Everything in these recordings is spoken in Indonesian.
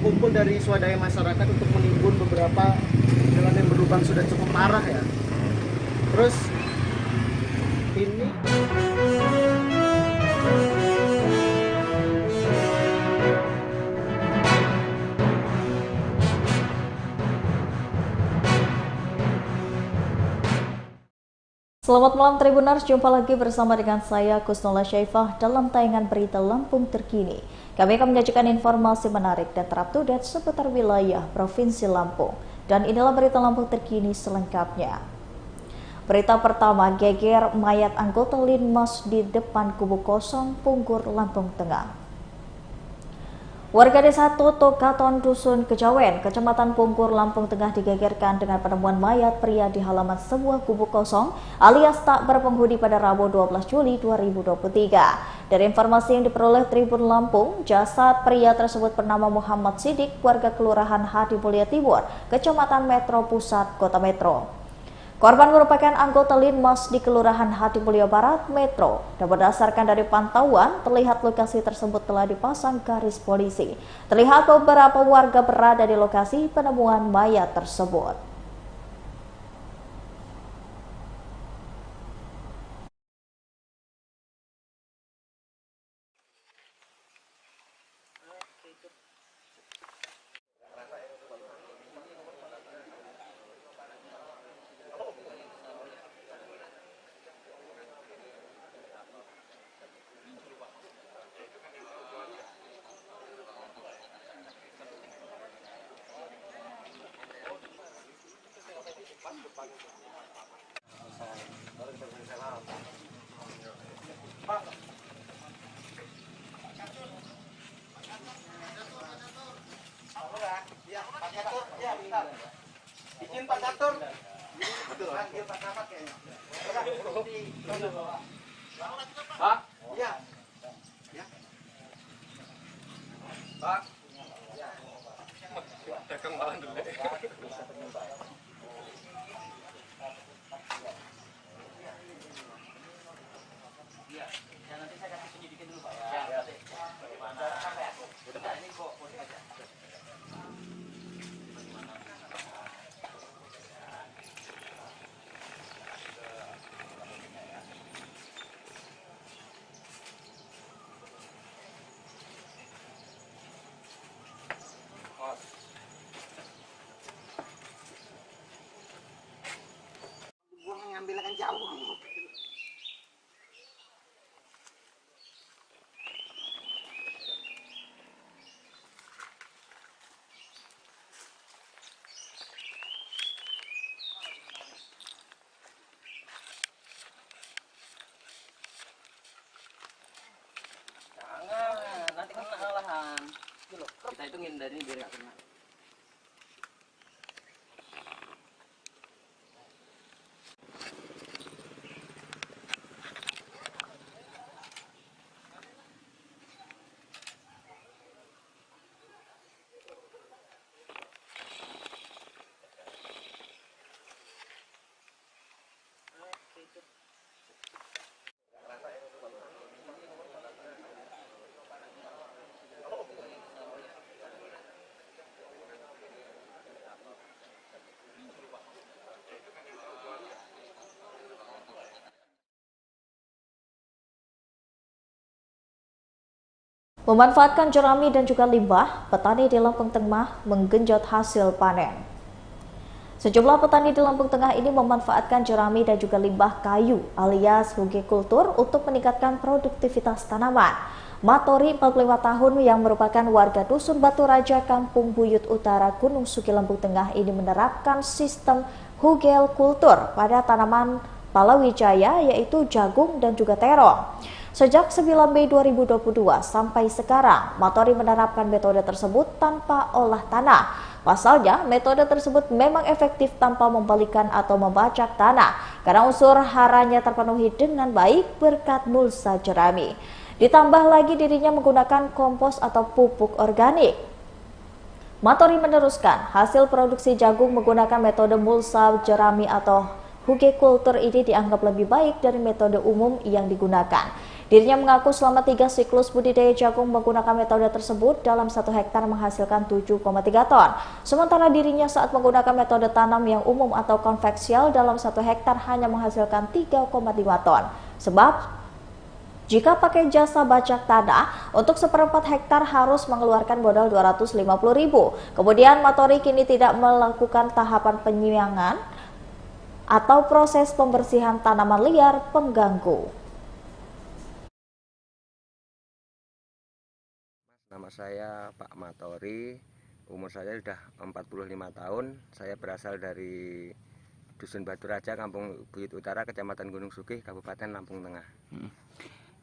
berkumpul dari swadaya masyarakat untuk menimbun beberapa jalan yang berlubang sudah cukup parah ya. Terus ini Selamat malam Tribuners, jumpa lagi bersama dengan saya Kusnola Syaifah dalam tayangan berita Lampung terkini. Kami akan menyajikan informasi menarik dan terupdate seputar wilayah Provinsi Lampung. Dan inilah berita Lampung terkini selengkapnya. Berita pertama, geger mayat anggota Linmas di depan kubu kosong Punggur, Lampung Tengah. Warga desa Toto Katon Dusun Kejawen, Kecamatan Punggur, Lampung Tengah digegerkan dengan penemuan mayat pria di halaman sebuah kubu kosong alias tak berpenghuni pada Rabu 12 Juli 2023. Dari informasi yang diperoleh Tribun Lampung, jasad pria tersebut bernama Muhammad Sidik, warga Kelurahan Hadimulya Timur, Kecamatan Metro Pusat, Kota Metro. Korban merupakan anggota Linmas di Kelurahan Hadimulya Barat, Metro. Dan berdasarkan dari pantauan, terlihat lokasi tersebut telah dipasang garis polisi. Terlihat beberapa warga berada di lokasi penemuan mayat tersebut. izin Pak Catur. Betul. Panggil Pak Camat kayaknya. Pak? Iya. Ya. Pak? Dagang malam dulu. Iya. Ya nanti saya kasih penyidikan dulu Pak ya. Ya. Bagaimana? Udah ini kok posisi aja. Gua ngambil kan jauh. Jangan, nanti kena lahan. Kita itu ngindarin biar nggak kena. Memanfaatkan jerami dan juga limbah, petani di Lampung Tengah menggenjot hasil panen. Sejumlah petani di Lampung Tengah ini memanfaatkan jerami dan juga limbah kayu alias hugekultur untuk meningkatkan produktivitas tanaman. Matori, 45 tahun yang merupakan warga Dusun Batu Raja, Kampung Buyut Utara, Gunung Sugi, Lampung Tengah ini menerapkan sistem hugelkultur pada tanaman palawijaya yaitu jagung dan juga terong. Sejak 9 Mei 2022 sampai sekarang, Matori menerapkan metode tersebut tanpa olah tanah. Pasalnya, metode tersebut memang efektif tanpa membalikan atau membacak tanah, karena unsur haranya terpenuhi dengan baik berkat mulsa jerami. Ditambah lagi dirinya menggunakan kompos atau pupuk organik. Matori meneruskan, hasil produksi jagung menggunakan metode mulsa jerami atau hugekultur ini dianggap lebih baik dari metode umum yang digunakan. Dirinya mengaku selama 3 siklus budidaya jagung menggunakan metode tersebut dalam 1 hektar menghasilkan 7,3 ton. Sementara dirinya saat menggunakan metode tanam yang umum atau konvensional dalam 1 hektar hanya menghasilkan 3,5 ton. Sebab jika pakai jasa bajak tanah, untuk 1/4 hektar harus mengeluarkan modal 250.000. Kemudian Matori kini tidak melakukan tahapan penyiangan atau proses pembersihan tanaman liar pengganggu. Nama saya Pak Matori, umur saya sudah 45 tahun. Saya berasal dari Dusun Batu Raja, Kampung Buyut Utara, Kecamatan Gunung Sugih, Kabupaten Lampung Tengah.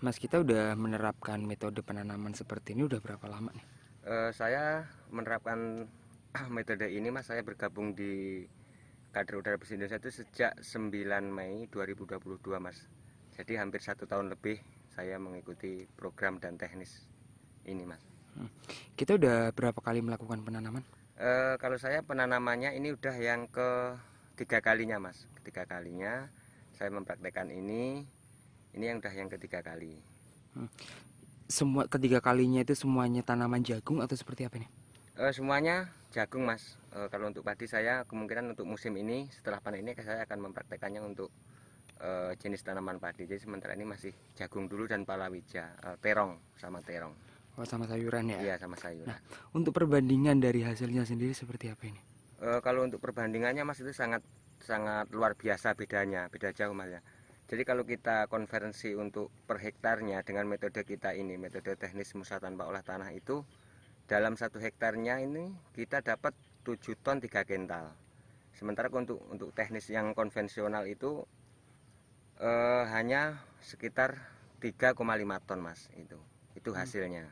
Mas, kita udah menerapkan metode penanaman seperti ini udah berapa lama nih? Saya menerapkan metode ini, Mas. Saya bergabung di Kader Udara Bersih Indonesia itu sejak 9 Mei 2022, Mas. Jadi hampir 1 tahun lebih saya mengikuti program dan teknis ini, Mas. Kita udah berapa kali melakukan penanaman? Kalau saya penanamannya ini udah yang ketiga kalinya, Mas. Ketiga kalinya saya mempraktekkan ini yang udah yang ketiga kali. Semua ketiga kalinya itu semuanya tanaman jagung atau seperti apa nih? Semuanya jagung, Mas. Kalau untuk padi saya kemungkinan untuk musim ini setelah panen ini saya akan mempraktekannya untuk jenis tanaman padi. Jadi sementara ini masih jagung dulu dan palawija, terong sama terong. Oh, sama sayuran ya? Iya, sama sayuran. Nah, untuk perbandingan dari hasilnya sendiri seperti apa ini? Kalau untuk perbandingannya, Mas, itu sangat luar biasa bedanya, beda jauh, Mas ya. Jadi kalau kita konversi untuk per hektarnya dengan metode kita ini, metode teknis Musa tanpa olah tanah itu, dalam 1 hektarnya ini kita dapat 7 ton 3 kental. Sementara untuk teknis yang konvensional itu hanya sekitar 3,5 ton, Mas. Itu hasilnya.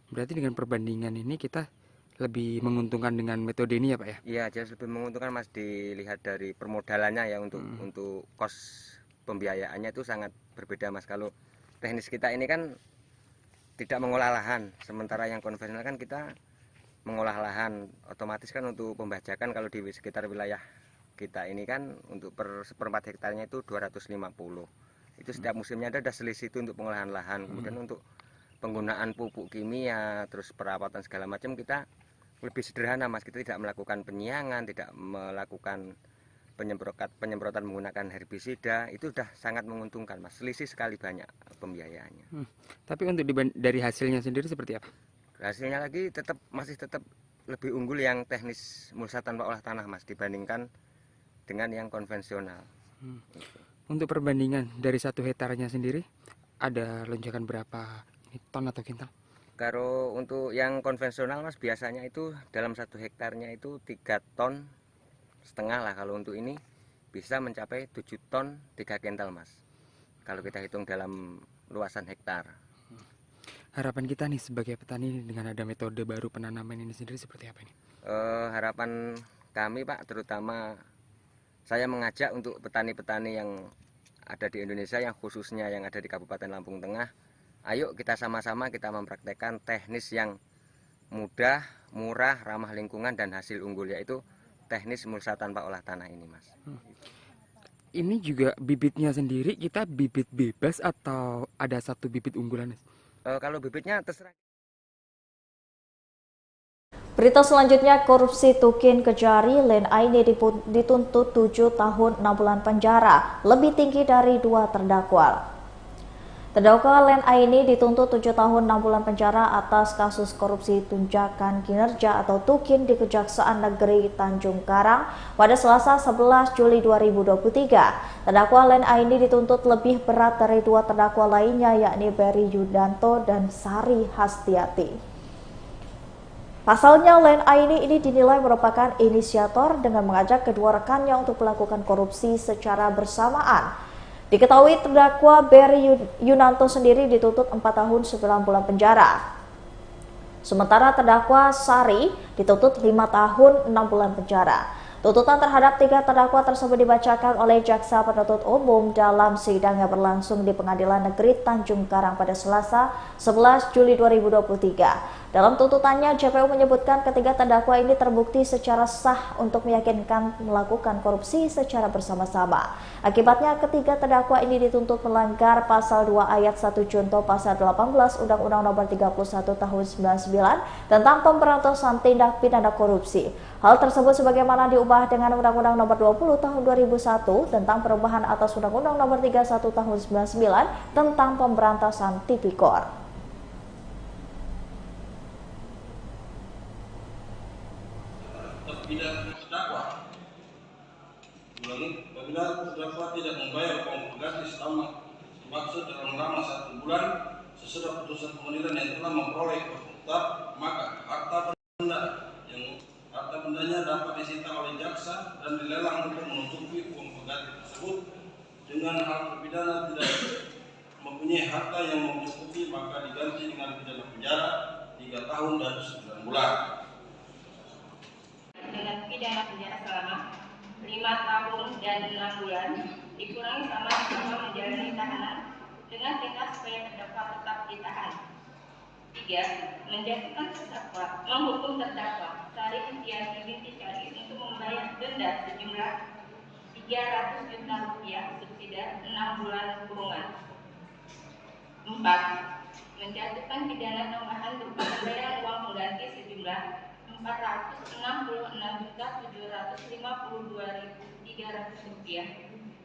Berarti dengan perbandingan ini kita lebih menguntungkan dengan metode ini ya, Pak ya? Iya, jauh lebih menguntungkan, Mas, dilihat dari permodalannya ya untuk kos pembiayaannya itu sangat berbeda, Mas. Kalau teknis kita ini kan tidak mengolah lahan, sementara yang konvensional kan kita mengolah lahan, otomatis kan untuk pembajakan kalau di sekitar wilayah kita ini kan untuk per 1/4 hektarnya itu 250. Itu setiap musimnya ada selisih itu untuk pengolahan lahan. Kemudian untuk penggunaan pupuk kimia, terus perawatan segala macam kita lebih sederhana, Mas. Kita tidak melakukan penyiangan, tidak melakukan penyemprotan menggunakan herbisida. Itu sudah sangat menguntungkan, Mas. Selisih sekali banyak pembiayaannya. Tapi untuk dari hasilnya sendiri seperti apa? Hasilnya lagi masih tetap lebih unggul yang teknis Musa tanpa olah tanah, Mas, dibandingkan dengan yang konvensional. Untuk perbandingan dari 1 hektarnya sendiri ada lonjakan berapa ton atau kintal? Kalau untuk yang konvensional, Mas, biasanya itu dalam 1 hektarnya itu 3,5 ton lah. Kalau untuk ini bisa mencapai 7 ton 3 kental, Mas. Kalau kita hitung dalam luasan hektar. Harapan kita nih sebagai petani dengan ada metode baru penanaman ini sendiri seperti apa ini? Harapan kami, Pak, terutama saya mengajak untuk petani-petani yang ada di Indonesia, yang khususnya yang ada di Kabupaten Lampung Tengah, ayo kita sama-sama kita mempraktekkan teknis yang mudah, murah, ramah lingkungan dan hasil unggul, yaitu teknis Musa tanpa olah tanah ini, Mas. Ini juga bibitnya sendiri kita bibit bebas atau ada satu bibit unggulan? Kalau bibitnya terserah. Berita selanjutnya, korupsi Tukin Kejari, Len Aini dituntut 7 tahun 6 bulan penjara, lebih tinggi dari 2 terdakwa. Terdakwa Len Aini dituntut 7 tahun 6 bulan penjara atas kasus korupsi tunjangan kinerja atau Tukin di Kejaksaan Negeri Tanjung Karang pada Selasa 11 Juli 2023. Terdakwa Len Aini dituntut lebih berat dari 2 terdakwa lainnya, yakni Berry Yudanto dan Sari Hastiati. Pasalnya, Len Aini ini dinilai merupakan inisiator dengan mengajak kedua rekannya untuk melakukan korupsi secara bersamaan. Diketahui terdakwa Berry Yudanto sendiri dituntut 4 tahun 9 bulan penjara. Sementara terdakwa Sari dituntut 5 tahun 6 bulan penjara. Tuntutan terhadap 3 terdakwa tersebut dibacakan oleh Jaksa Penuntut Umum dalam sidang yang berlangsung di Pengadilan Negeri Tanjung Karang pada Selasa 11 Juli 2023. Dalam tuntutannya, JPU menyebutkan ketiga terdakwa ini terbukti secara sah untuk meyakinkan melakukan korupsi secara bersama-sama. Akibatnya, ketiga terdakwa ini dituntut melanggar pasal 2 ayat 1 junto pasal 18 Undang-Undang Nomor 31 Tahun 99 tentang pemberantasan tindak pidana korupsi. Hal tersebut sebagaimana diubah dengan Undang-Undang Nomor 20 Tahun 2001 tentang perubahan atas Undang-Undang Nomor 31 Tahun 99 tentang pemberantasan tipikor. Tidak terdakwa. Ulangi, apabila terdakwa tidak membayar uang pengganti selama dimaksud dalam lama 1 bulan sesudah putusan pengadilan yang telah memperoleh tetap, maka harta bendanya dapat disita oleh jaksa dan dilelang untuk menutupi uang pengganti tersebut. Dengan hal terpidana tidak mempunyai harta yang mencukupi, maka diganti dengan pidana penjara 3 tahun dan 9 bulan. Dengan pidana penjara selama 5 tahun dan 6 bulan dikurangi sama menjalani tahanan dengan tingkat supaya terdakwa tetap ditahan. 3. Menjatuhkan terdakwa, menghukum terdakwa Sari Setiati binti Syarif untuk membayar denda sejumlah 300 juta rupiah subsidi 6 bulan kurungan. 4. Menjatuhkan pidana tambahan berupa pembayaran uang pengganti sejumlah 466.752.300 rupiah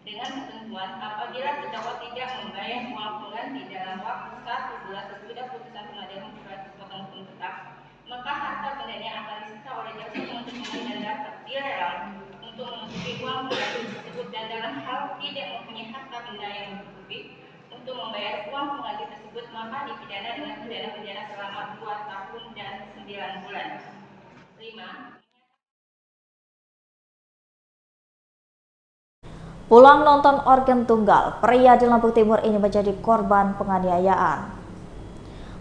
dengan ketentuan apabila terdakwa tidak membayar uang pengganti dalam waktu 1 bulan sesudah putusan pengadilan berkekuatan hukum tetap, maka harta bendanya akan disita oleh jaksa penuntut umum dan dapat dilelang untuk menutupi uang pengganti tersebut, dan dalam hal tidak mempunyai harta benda yang mencukupi untuk membayar uang pengganti tersebut, maka dipidana dengan pidana penjara selama 2 tahun dan 9 bulan. 5. Pulang nonton organ tunggal, pria di Lampung Timur ini menjadi korban penganiayaan.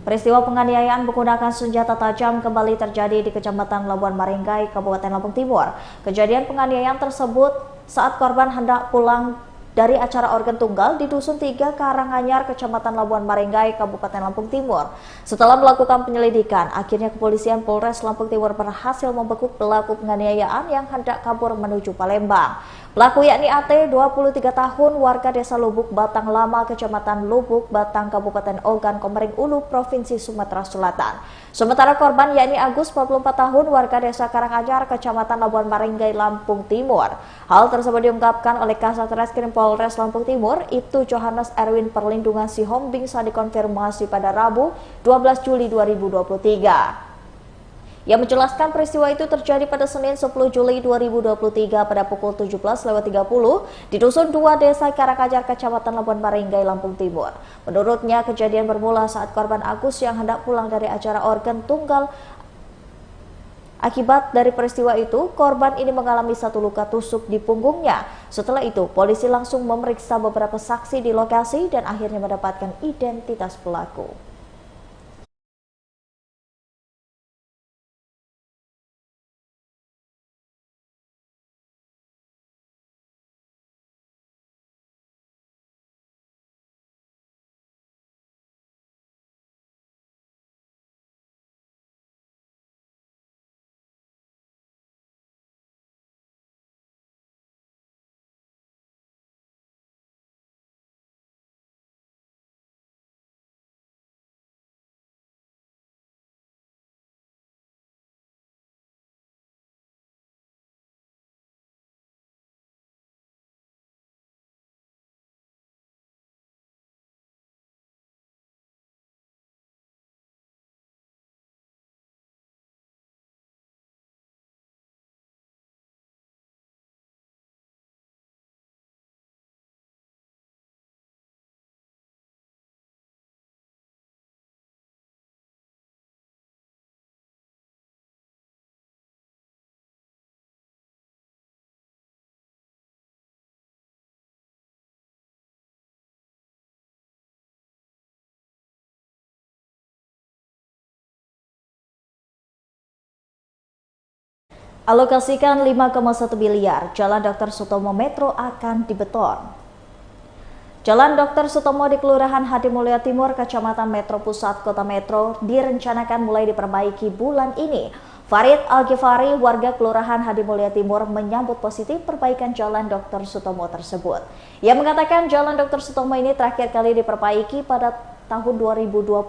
Peristiwa penganiayaan menggunakan senjata tajam kembali terjadi di Kecamatan Labuan Maringgai, Kabupaten Lampung Timur. Kejadian penganiayaan tersebut saat korban hendak pulang dari acara organ tunggal di Dusun 3 Karanganyar, Kecamatan Labuan Maringgai, Kabupaten Lampung Timur. Setelah melakukan penyelidikan, akhirnya kepolisian Polres Lampung Timur berhasil membekuk pelaku penganiayaan yang hendak kabur menuju Palembang. Pelaku yakni AT, 23 tahun, warga desa Lubuk Batang Lama, Kecamatan Lubuk Batang, Kabupaten Ogan Komering Ulu, Provinsi Sumatera Selatan. Sementara korban yakni Agus, 44 tahun, warga desa Karanganyar, Kecamatan Labuan Maringgai, Lampung Timur. Hal tersebut diungkapkan oleh Kasat Reskrim Polres Lampung Timur, Ibtu Johannes Erwin Perlindungan Sihombing saat dikonfirmasi pada Rabu 12 Juli 2023. Yang menjelaskan peristiwa itu terjadi pada Senin 10 Juli 2023 pada pukul 17.30 di Dusun 2 Desa Karanganyar, Kecamatan Labuan Maringgai, Lampung Timur. Menurutnya, kejadian bermula saat korban Agus yang hendak pulang dari acara organ tunggal. Akibat dari peristiwa itu, korban ini mengalami 1 luka tusuk di punggungnya. Setelah itu, polisi langsung memeriksa beberapa saksi di lokasi dan akhirnya mendapatkan identitas pelaku. Alokasikan 5,1 miliar, Jalan Dr. Sutomo Metro akan dibeton. Jalan Dr. Sutomo di Kelurahan Hadimulyo Timur, Kecamatan Metro Pusat, Kota Metro direncanakan mulai diperbaiki bulan ini. Farid Al-Ghifari, warga Kelurahan Hadimulyo Timur, menyambut positif perbaikan Jalan Dr. Sutomo tersebut. Ia mengatakan Jalan Dr. Sutomo ini terakhir kali diperbaiki pada tahun 2021.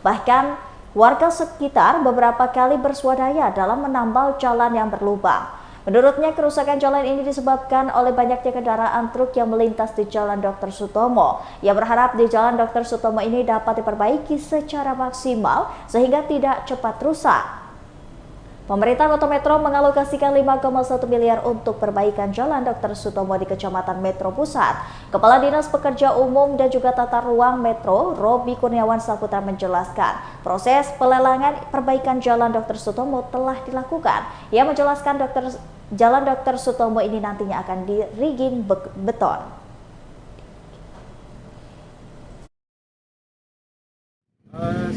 Bahkan warga sekitar beberapa kali bersuadaya dalam menambal jalan yang berlubang. Menurutnya, kerusakan jalan ini disebabkan oleh banyaknya kendaraan truk yang melintas di Jalan Dr. Sutomo. Ia berharap di Jalan Dr. Sutomo ini dapat diperbaiki secara maksimal sehingga tidak cepat rusak. Pemerintah Kota Metro mengalokasikan 5,1 miliar untuk perbaikan Jalan Dr. Sutomo di Kecamatan Metro Pusat. Kepala Dinas Pekerja Umum dan juga Tata Ruang Metro, Robi Kurniawan Saputra menjelaskan, proses pelelangan perbaikan Jalan Dr. Sutomo telah dilakukan. Ia menjelaskan Jalan Dr. Sutomo ini nantinya akan dirigin beton.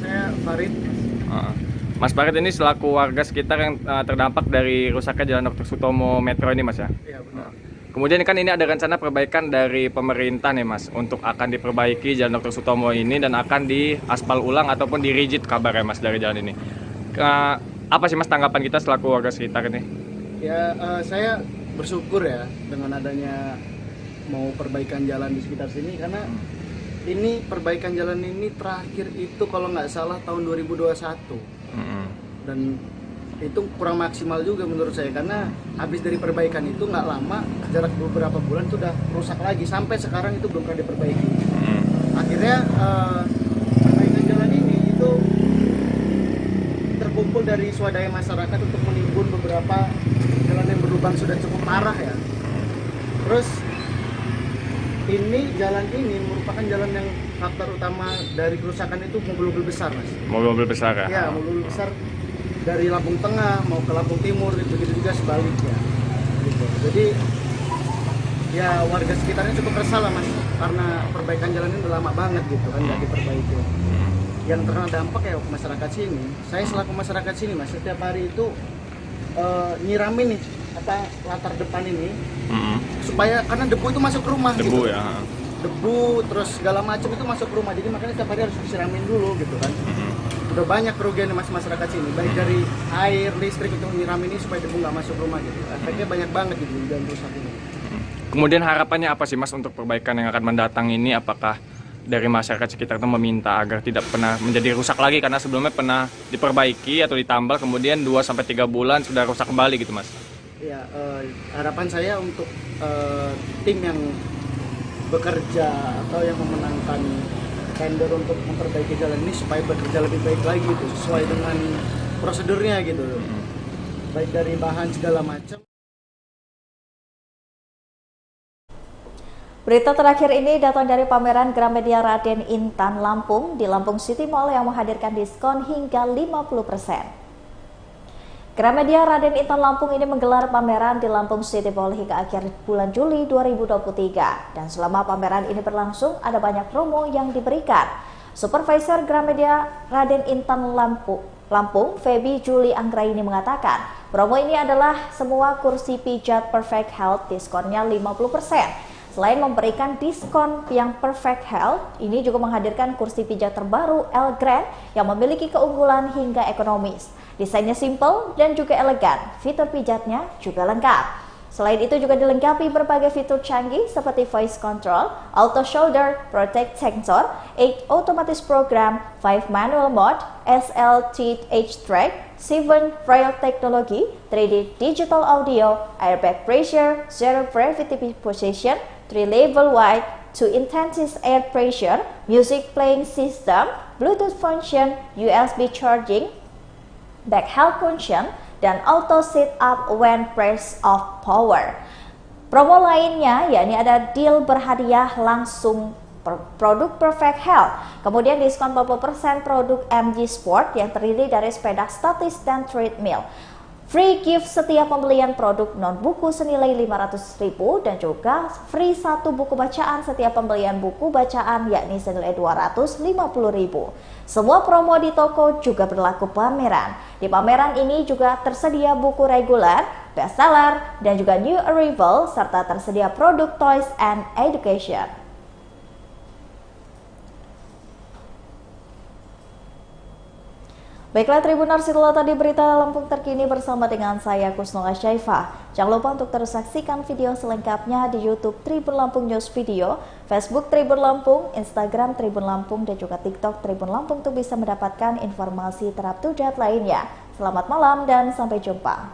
Saya Farid. Mas Farid ini selaku warga sekitar yang terdampak dari rusaknya Jalan Dr. Sutomo Metro ini, Mas ya? Iya, benar. Kemudian kan ini ada rencana perbaikan dari pemerintah nih, Mas, untuk akan diperbaiki Jalan Dr. Sutomo ini dan akan diaspal ulang ataupun dirigit kabarnya, Mas, dari jalan ini. Apa sih, Mas, tanggapan kita selaku warga sekitar ini? Ya, saya bersyukur ya dengan adanya mau perbaikan jalan di sekitar sini, karena ini perbaikan jalan ini terakhir itu kalau nggak salah tahun 2021. Dan itu kurang maksimal juga menurut saya, karena habis dari perbaikan itu nggak lama, jarak beberapa bulan itu udah rusak lagi, sampai sekarang itu belum pernah diperbaiki. Akhirnya perbaikan jalan ini itu terkumpul dari swadaya masyarakat untuk menimbun beberapa jalan yang berlubang sudah cukup parah ya. Terus jalan ini merupakan jalan yang faktor utama dari kerusakan itu mobil-mobil besar, Mas. Mobil-mobil besar ya? Ya, mobil besar dari Lampung Tengah mau ke Lampung Timur, begitu juga sebaliknya. Gitu. Jadi ya warga sekitarnya cukup resah lah, Mas, karena perbaikan jalan ini udah lama banget gitu kan nggak diperbaiki. Yang terkena dampak ya masyarakat sini. Saya selaku masyarakat sini, Mas, setiap hari itu nyiramin nih latar depan ini supaya, karena debu itu masuk ke rumah. Debu gitu. Ya. Debu terus segala macam itu masuk ke rumah, jadi makanya setiap hari harus disiramin dulu gitu kan. Udah banyak kerugian masyarakat sini, baik dari air, listrik untuk nyiramin ini supaya debu nggak masuk rumah gitu. Efeknya banyak banget gitu dan rusak ini. Kemudian harapannya apa sih, Mas, untuk perbaikan yang akan mendatang ini? Apakah dari masyarakat sekitar itu meminta agar tidak pernah menjadi rusak lagi, karena sebelumnya pernah diperbaiki atau ditambal kemudian 2-3 bulan sudah rusak kembali gitu, Mas? Ya, harapan saya untuk tim yang bekerja atau yang memenangkan tender untuk memperbaiki jalan ini supaya bekerja lebih baik lagi gitu, sesuai dengan prosedurnya gitu, baik dari bahan segala macam. Berita terakhir ini datang dari pameran Gramedia Raden Intan Lampung di Lampung City Mall yang menghadirkan diskon hingga 50%. Gramedia Raden Intan Lampung ini menggelar pameran di Lampung City Mall hingga akhir bulan Juli 2023. Dan selama pameran ini berlangsung, ada banyak promo yang diberikan. Supervisor Gramedia Raden Intan Lampung, Feby Juli Anggraini mengatakan, promo ini adalah semua kursi pijat Perfect Health diskonnya 50%. Selain memberikan diskon yang Perfect Health, ini juga menghadirkan kursi pijat terbaru L Grand yang memiliki keunggulan hingga ekonomis. Desainnya simple dan juga elegan, fitur pijatnya juga lengkap. Selain itu juga dilengkapi berbagai fitur canggih seperti voice control, auto shoulder protect sensor, 8 automatic program, 5 manual mode, SLTH track, 7 rail technology, 3D digital audio, airbag pressure, zero gravity position, 3 level wide, 2 intensive air pressure, music playing system, Bluetooth function, USB charging, back health function, dan auto sit up when press off power. Promo lainnya yakni ada deal berhadiah langsung produk Perfect Health, kemudian diskon 40% produk MG Sport yang terdiri dari sepeda statis dan treadmill. Free gift setiap pembelian produk non-buku senilai 500.000 dan juga free 1 buku bacaan setiap pembelian buku bacaan yakni senilai 250.000. Semua promo di toko juga berlaku pameran. Di pameran ini juga tersedia buku reguler, bestseller, dan juga new arrival serta tersedia produk toys and education. Baiklah Tribuners, itulah tadi berita Lampung terkini bersama dengan saya Kusnul Asyaifah. Jangan lupa untuk terus saksikan video selengkapnya di YouTube Tribun Lampung News Video, Facebook Tribun Lampung, Instagram Tribun Lampung, dan juga TikTok Tribun Lampung untuk bisa mendapatkan informasi terupdate lainnya. Selamat malam dan sampai jumpa.